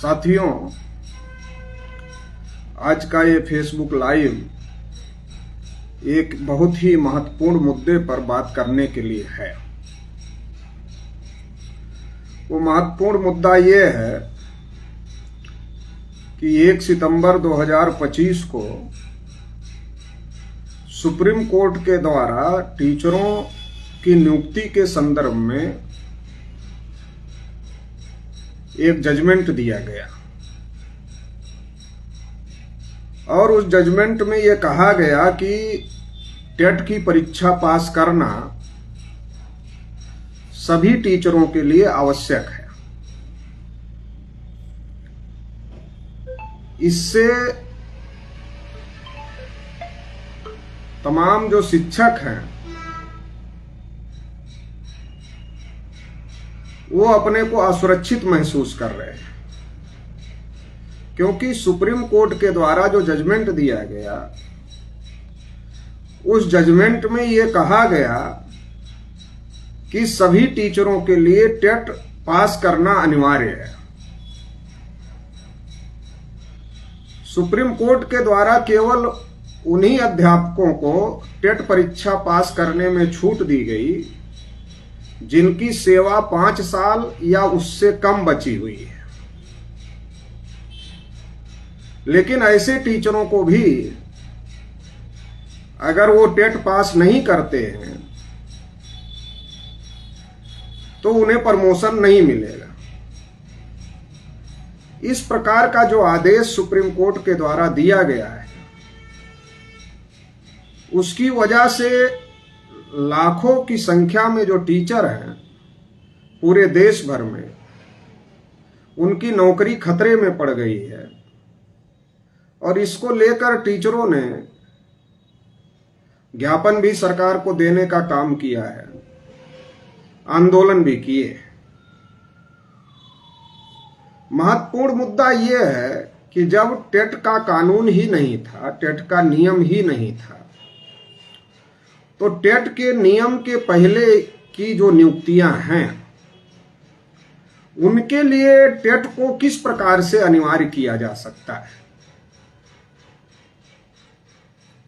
साथियों, आज का ये फेसबुक लाइव एक बहुत ही महत्वपूर्ण मुद्दे पर बात करने के लिए है। वो महत्वपूर्ण मुद्दा ये है कि 1 सितंबर 2025 को सुप्रीम कोर्ट के द्वारा टीचरों की नियुक्ति के संदर्भ में एक जजमेंट दिया गया और उस जजमेंट में यह कहा गया कि टेट की परीक्षा पास करना सभी टीचरों के लिए आवश्यक है। इससे तमाम जो शिक्षक हैं वो अपने को असुरक्षित महसूस कर रहे हैं, क्योंकि सुप्रीम कोर्ट के द्वारा जो जजमेंट दिया गया उस जजमेंट में यह कहा गया कि सभी टीचरों के लिए टेट पास करना अनिवार्य है। सुप्रीम कोर्ट के द्वारा केवल उन्हीं अध्यापकों को टेट परीक्षा पास करने में छूट दी गई जिनकी सेवा 5 साल या उससे कम बची हुई है, लेकिन ऐसे टीचरों को भी अगर वो टेट पास नहीं करते हैं तो उन्हें प्रमोशन नहीं मिलेगा। इस प्रकार का जो आदेश सुप्रीम कोर्ट के द्वारा दिया गया है, उसकी वजह से लाखों की संख्या में जो टीचर हैं पूरे देश भर में, उनकी नौकरी खतरे में पड़ गई है। और इसको लेकर टीचरों ने ज्ञापन भी सरकार को देने का काम किया है, आंदोलन भी किए। महत्वपूर्ण मुद्दा यह है कि जब टेट का कानून ही नहीं था, टेट का नियम ही नहीं था, तो टेट के नियम के पहले की जो नियुक्तियां हैं उनके लिए टेट को किस प्रकार से अनिवार्य किया जा सकता है।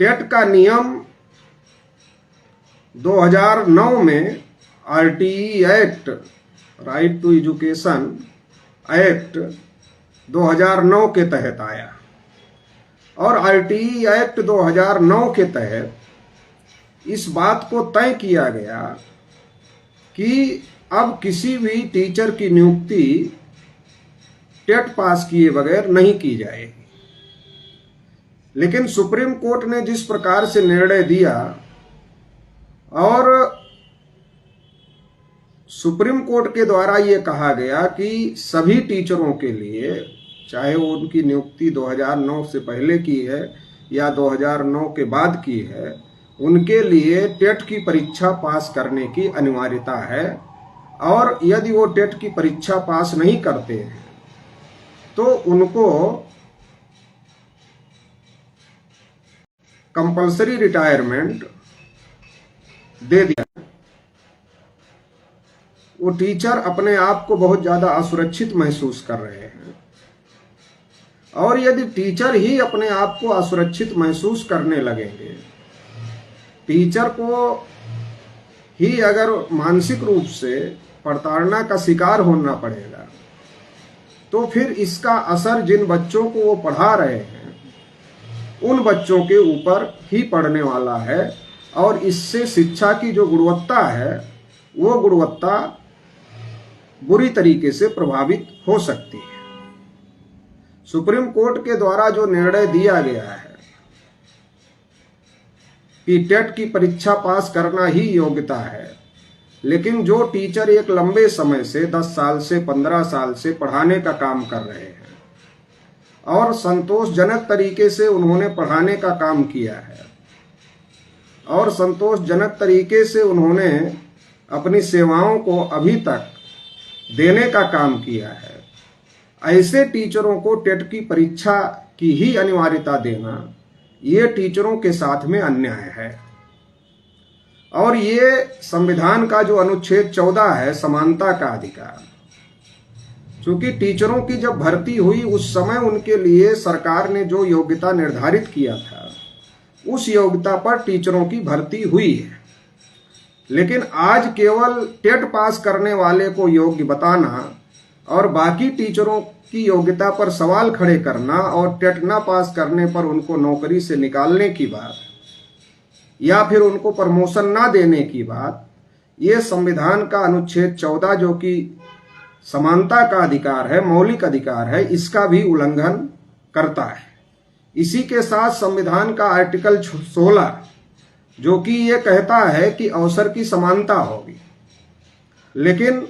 टेट का नियम 2009 में RTE act, right to education act 2009 के तहत आया और आरटीई एक्ट 2009 के तहत इस बात को तय किया गया कि अब किसी भी टीचर की नियुक्ति टेट पास किए बगैर नहीं की जाएगी। लेकिन सुप्रीम कोर्ट ने जिस प्रकार से निर्णय दिया और सुप्रीम कोर्ट के द्वारा ये कहा गया कि सभी टीचरों के लिए, चाहे वो उनकी नियुक्ति 2009 से पहले की है या 2009 के बाद की है, उनके लिए टेट की परीक्षा पास करने की अनिवार्यता है। और यदि वो टेट की परीक्षा पास नहीं करते हैं तो उनको कंपल्सरी रिटायरमेंट दे दिया। वो टीचर अपने आप को बहुत ज्यादा असुरक्षित महसूस कर रहे हैं और यदि टीचर ही अपने आप को असुरक्षित महसूस करने लगेंगे, टीचर को ही अगर मानसिक रूप से प्रताड़ना का शिकार होना पड़ेगा, तो फिर इसका असर जिन बच्चों को वो पढ़ा रहे हैं उन बच्चों के ऊपर ही पड़ने वाला है और इससे शिक्षा की जो गुणवत्ता है वो गुणवत्ता बुरी तरीके से प्रभावित हो सकती है। सुप्रीम कोर्ट के द्वारा जो निर्णय दिया गया है कि टेट की परीक्षा पास करना ही योग्यता है, लेकिन जो टीचर एक लंबे समय से 10 साल से 15 साल से पढ़ाने का काम कर रहे हैं और संतोषजनक तरीके से उन्होंने पढ़ाने का काम किया है और संतोषजनक तरीके से उन्होंने अपनी सेवाओं को अभी तक देने का काम किया है, ऐसे टीचरों को टेट की परीक्षा की ही अनिवार्यता देना ये टीचरों के साथ में अन्याय है। और ये संविधान का जो अनुच्छेद 14 है, समानता का अधिकार, क्योंकि टीचरों की जब भर्ती हुई उस समय उनके लिए सरकार ने जो योग्यता निर्धारित किया था उस योग्यता पर टीचरों की भर्ती हुई है। लेकिन आज केवल टेट पास करने वाले को योग्य बताना और बाकी टीचरों की योग्यता पर सवाल खड़े करना और टेट ना पास करने पर उनको नौकरी से निकालने की बात या फिर उनको प्रमोशन ना देने की बात, ये संविधान का अनुच्छेद 14 जो कि समानता का अधिकार है, मौलिक अधिकार है, इसका भी उल्लंघन करता है। इसी के साथ संविधान का आर्टिकल 16 जो कि ये कहता है कि अवसर की समानता होगी, लेकिन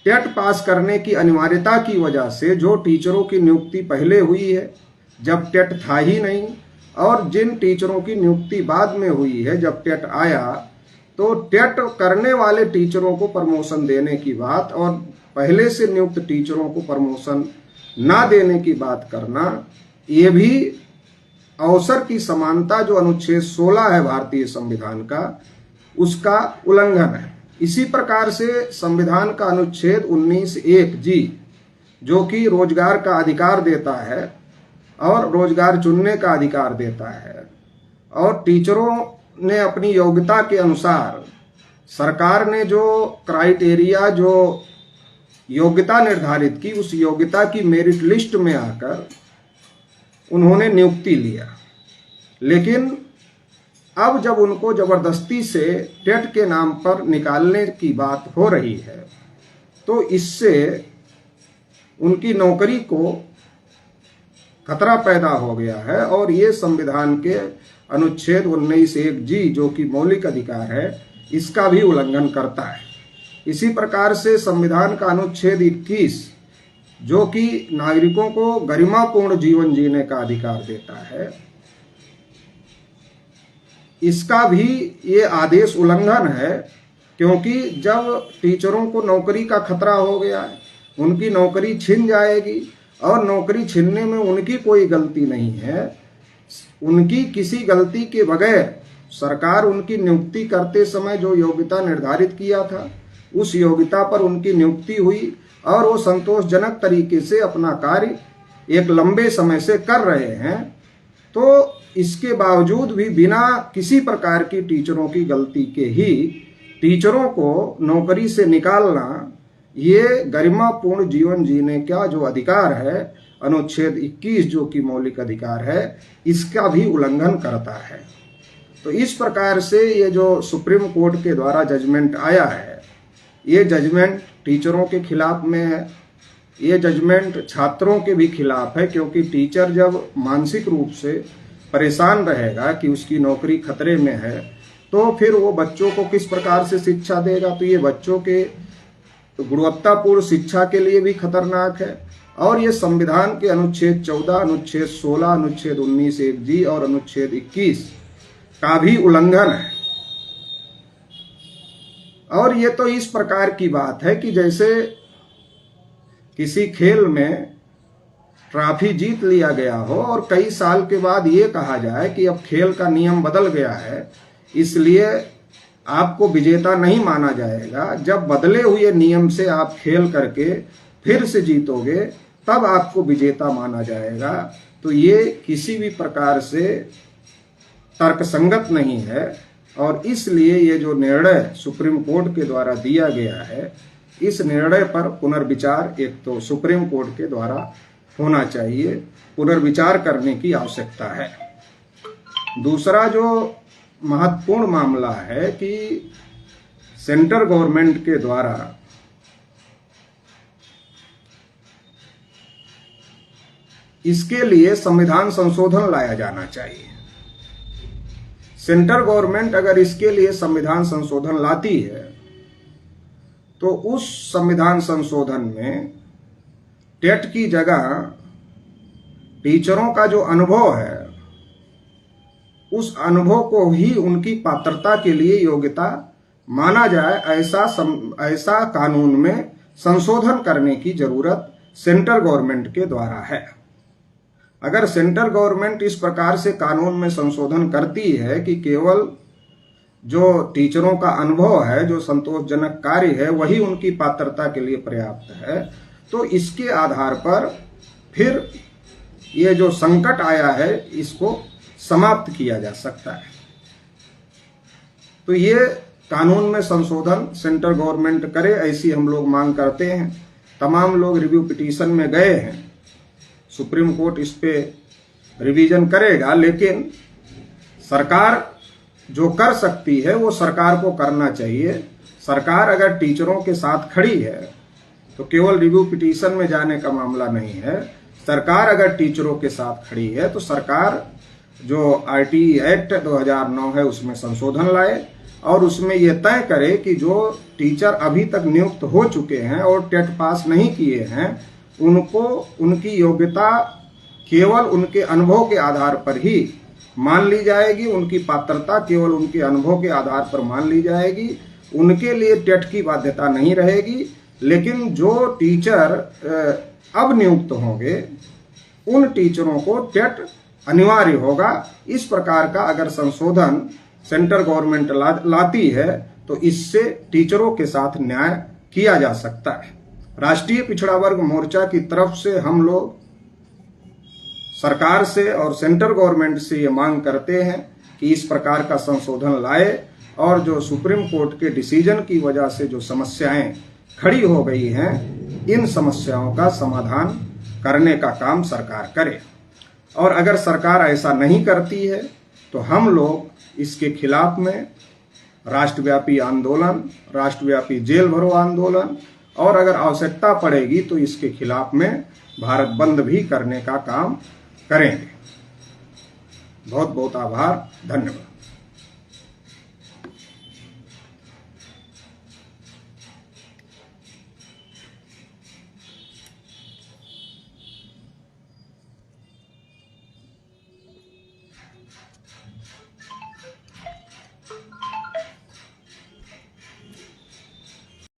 टेट पास करने की अनिवार्यता की वजह से जो टीचरों की नियुक्ति पहले हुई है जब टेट था ही नहीं, और जिन टीचरों की नियुक्ति बाद में हुई है जब टेट आया, तो टेट करने वाले टीचरों को प्रमोशन देने की बात और पहले से नियुक्त टीचरों को प्रमोशन ना देने की बात करना, ये भी अवसर की समानता जो अनुच्छेद 16 है भारतीय संविधान का, उसका उल्लंघन है। इसी प्रकार से संविधान का अनुच्छेद 19(1) जी जो कि रोजगार का अधिकार देता है और रोजगार चुनने का अधिकार देता है, और टीचरों ने अपनी योग्यता के अनुसार सरकार ने जो क्राइटेरिया, जो योग्यता निर्धारित की, उस योग्यता की मेरिट लिस्ट में आकर उन्होंने नियुक्ति लिया। लेकिन अब जब उनको जबरदस्ती से टेट के नाम पर निकालने की बात हो रही है, तो इससे उनकी नौकरी को खतरा पैदा हो गया है और ये संविधान के अनुच्छेद 19(1) जी जो कि मौलिक अधिकार है, इसका भी उल्लंघन करता है। इसी प्रकार से संविधान का अनुच्छेद 21 जो कि नागरिकों को गरिमापूर्ण जीवन जीने का अधिकार देता है, इसका भी ये आदेश उल्लंघन है, क्योंकि जब टीचरों को नौकरी का खतरा हो गया है, उनकी नौकरी छिन जाएगी और नौकरी छीनने में उनकी कोई गलती नहीं है, उनकी किसी गलती के बगैर सरकार उनकी नियुक्ति करते समय जो योग्यता निर्धारित किया था उस योग्यता पर उनकी नियुक्ति हुई और वो संतोषजनक तरीके से अपना कार्य एक लंबे समय से कर रहे हैं, तो इसके बावजूद भी बिना किसी प्रकार की टीचरों की गलती के ही टीचरों को नौकरी से निकालना, ये गरिमापूर्ण जीवन जीने का जो अधिकार है अनुच्छेद 21 जो कि मौलिक अधिकार है, इसका भी उल्लंघन करता है। तो इस प्रकार से ये जो सुप्रीम कोर्ट के द्वारा जजमेंट आया है, ये जजमेंट टीचरों के खिलाफ में है, ये जजमेंट छात्रों के भी खिलाफ है, क्योंकि टीचर जब मानसिक रूप से परेशान रहेगा कि उसकी नौकरी खतरे में है, तो फिर वो बच्चों को किस प्रकार से शिक्षा देगा। तो ये बच्चों के गुणवत्तापूर्ण शिक्षा के लिए भी खतरनाक है और ये संविधान के अनुच्छेद 14, अनुच्छेद 16, अनुच्छेद 19(1) जी और अनुच्छेद 21 का भी उल्लंघन है। और ये तो इस प्रकार की बात है कि जैसे किसी खेल में ट्रॉफी जीत लिया गया हो और कई साल के बाद ये कहा जाए कि अब खेल का नियम बदल गया है, इसलिए आपको विजेता नहीं माना जाएगा। जब बदले हुए नियम से आप खेल करके फिर से जीतोगे तब आपको विजेता माना जाएगा। तो ये किसी भी प्रकार से तर्कसंगत नहीं है और इसलिए ये जो निर्णय सुप्रीम कोर्ट के द्वारा दिया गया है, इस निर्णय पर पुनर्विचार एक तो सुप्रीम कोर्ट के द्वारा होना चाहिए, पुनर्विचार करने की आवश्यकता है। दूसरा जो महत्वपूर्ण मामला है कि सेंट्रल गवर्नमेंट के द्वारा इसके लिए संविधान संशोधन लाया जाना चाहिए। सेंट्रल गवर्नमेंट अगर इसके लिए संविधान संशोधन लाती है तो उस संविधान संशोधन में टेट की जगह टीचरों का जो अनुभव है उस अनुभव को ही उनकी पात्रता के लिए योग्यता माना जाए, ऐसा कानून में संशोधन करने की जरूरत सेंट्रल गवर्नमेंट के द्वारा है। अगर सेंट्रल गवर्नमेंट इस प्रकार से कानून में संशोधन करती है कि केवल जो टीचरों का अनुभव है, जो संतोषजनक कार्य है, वही उनकी पात्रता के लिए पर्याप्त है। तो इसके आधार पर फिर ये जो संकट आया है इसको समाप्त किया जा सकता है। तो ये कानून में संशोधन सेंट्रल गवर्नमेंट करे, ऐसी हम लोग मांग करते हैं। तमाम लोग रिव्यू पिटीशन में गए हैं, सुप्रीम कोर्ट इस पे रिवीजन करेगा, लेकिन सरकार जो कर सकती है वो सरकार को करना चाहिए। सरकार अगर टीचरों के साथ खड़ी है तो केवल रिव्यू पिटीशन में जाने का मामला नहीं है। सरकार अगर टीचरों के साथ खड़ी है तो सरकार जो आरटीई एक्ट 2009 है उसमें संशोधन लाए और उसमें यह तय करे कि जो टीचर अभी तक नियुक्त हो चुके हैं और टेट पास नहीं किए हैं, उनको उनकी योग्यता केवल उनके अनुभव के आधार पर ही मान ली जाएगी, उनकी पात्रता केवल उनके अनुभव के आधार पर मान ली जाएगी, उनके लिए टेट की बाध्यता नहीं रहेगी। लेकिन जो टीचर अब नियुक्त होंगे उन टीचरों को टेट अनिवार्य होगा। इस प्रकार का अगर संशोधन सेंट्रल गवर्नमेंट लाती है तो इससे टीचरों के साथ न्याय किया जा सकता है। राष्ट्रीय पिछड़ा वर्ग मोर्चा की तरफ से हम लोग सरकार से और सेंट्रल गवर्नमेंट से ये मांग करते हैं कि इस प्रकार का संशोधन लाए और जो सुप्रीम कोर्ट के डिसीजन की वजह से जो समस्याएं खड़ी हो गई हैं, इन समस्याओं का समाधान करने का काम सरकार करे। और अगर सरकार ऐसा नहीं करती है तो हम लोग इसके खिलाफ में राष्ट्रव्यापी आंदोलन, राष्ट्रव्यापी जेल भरो आंदोलन और अगर आवश्यकता पड़ेगी तो इसके खिलाफ में भारत बंद भी करने का काम करेंगे। बहुत बहुत आभार, धन्यवाद।